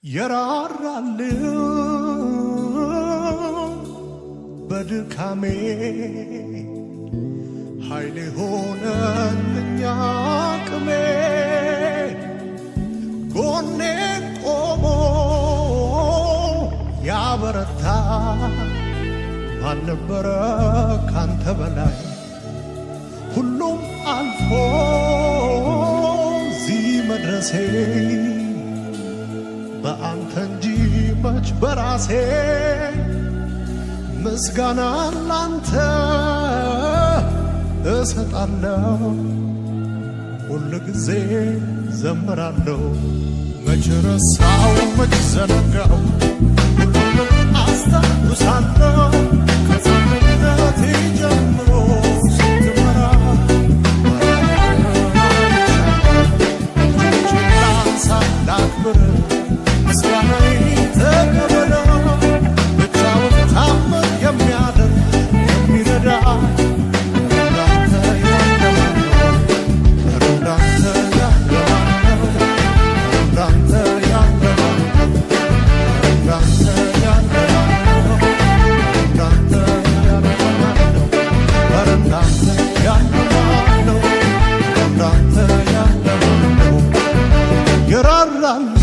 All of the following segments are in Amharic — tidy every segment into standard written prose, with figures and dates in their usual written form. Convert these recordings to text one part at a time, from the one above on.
የራራልኝ በድካሜ ኃይሌ ሆነልኝ አቅሜ ጎኔ ቆሞ ያበረታ ማን ነበረ ካንተ በላይ ሁሉም አልፎ እዚህ መድረሴ በአንተ እንጂ መች በራሴ ምስጋና ላንተ እሰጣለሁ ሁል ጊዜ ዘምራለሁ መች ረሳው መች ዘነጋው ሁሉንም አስታውሳለሁ ከሕፃንነቴ ጀምሮ ስትመራ ላክብር ምስጋናዬ ተቀበለው ብቻውን ታምር የሚያደርግ የሚረዳ እንዳንተ ያለ ማነው? እንዳንተ ያለ ማነው? እንዳንተ ያለ ማነው? እንዳንተ ያለ ማነው? እንዳንተ ያለ ማነው? ኧረ እንዳንተ ያለ ማነው? እንዳንተ ያለ ማነው? የራራልኝ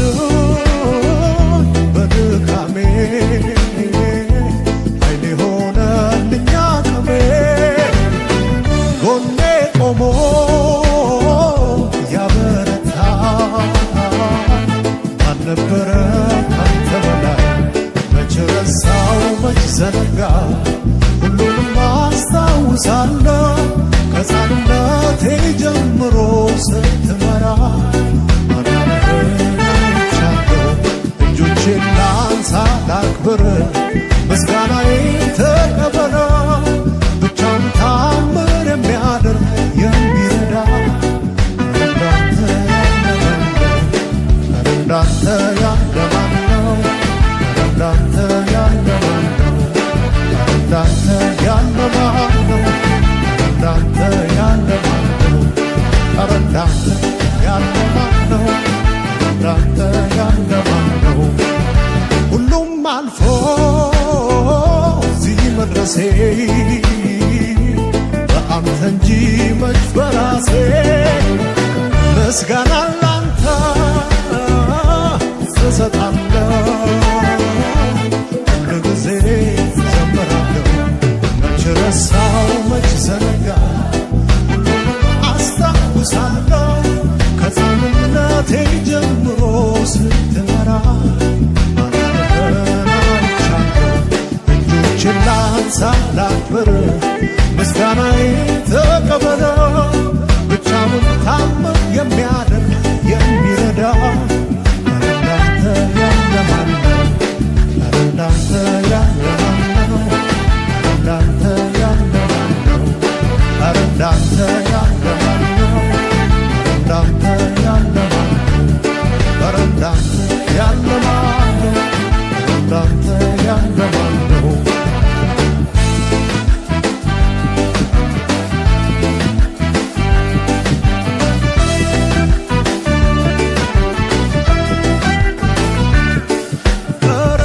በድካሜ ኃይሌ ሆነልኝ አቅሜ ጎኔ ቆሞ ያበረታ ማን ነበረ ካንተ በላይ መች ረሳው መች ዘነጋ ሁሉንም አስታውሳለሁ ከሕፃንነቴ ጀምሮ ስትመራ ላንሳ ላክብር ምስጋናዬ ተቀበለው ብቻውን ታምር የሚያደርግ የሚረዳ እንዳንተ ያለ ማነው? እንዳንተ ያለ ማነው? እንዳንተ ያለ ማነው? እንዳንተ ያለ ማነው? ኧረ እንዳንተ ያለ ማነው? እንዳንተ ያለ ማነው? ሁሉም አልፎ እዚህ መድረሴ በአንተ እንጂ መች በራሴ ምስጋና ላንተ እሰጣለሁ ሁል ጊዜ ዘምራለሁ መች ረሳው መች ዘነጋ አስታውሳለሁ ከሕፃንነቴ ጀምሮ ስትመራ ላንሳ ላክብር ምስጋናዬ ተቀበለው ብቻውን ታምር የሚያደርግ የሚረዳ እንዳንተ ያለ ማነው? እንዳንተ ያለ ማነው? እንዳንተ ያለ ማነው? እንዳንተ ያለ ማነው? እንዳንተ ያለ ማነው? እንዳንተ ያለ ማነው? እንዳንተ ያለ ማነው? But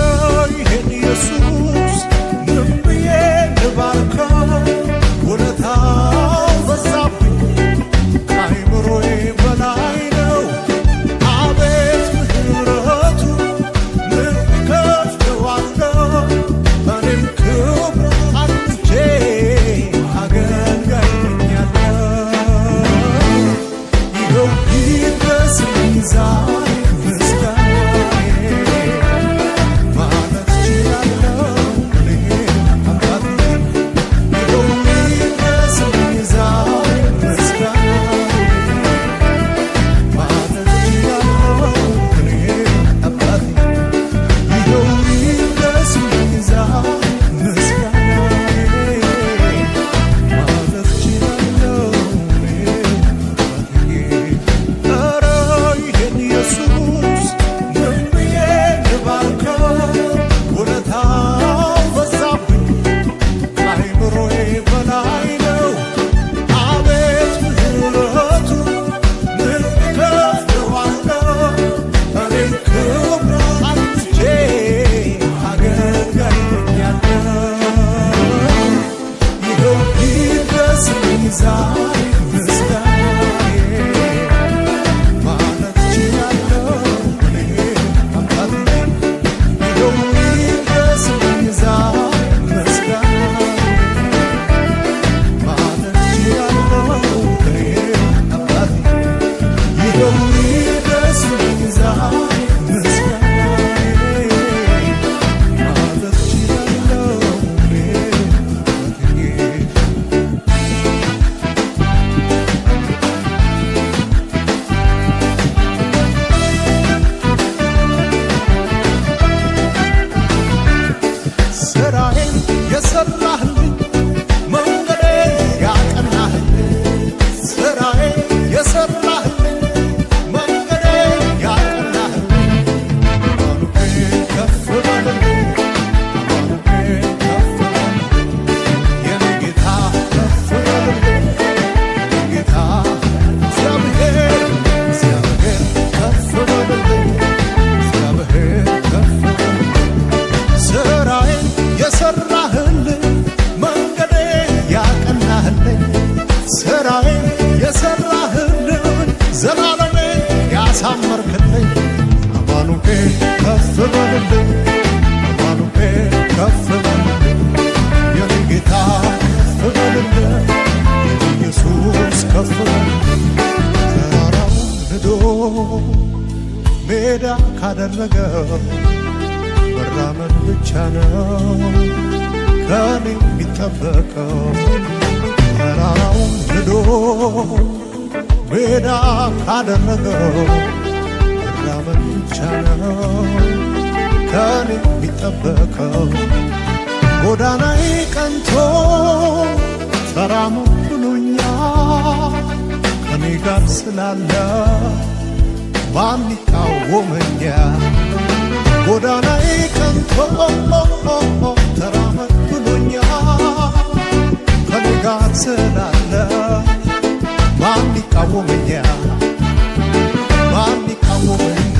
ካደረገው መራመድ ብቻ ነው ከኔ የሚጠበቀው። ተራራውን ንዶ ሜዳ ካደረገው መራመድ ብቻ ነው ከኔ የሚጠበቀው። ጎዳናዬ ቀንቶ ተራመድ ብሎኛል ከኔ ጋር ስላለ ማን ይቃወመኛል? ጎዳናዬ ቀንቶ ተራመድ ብሎኛል ከኔ ጋር ስላለ ማን ይቃወመኛል? ማን ይቃወመኛል?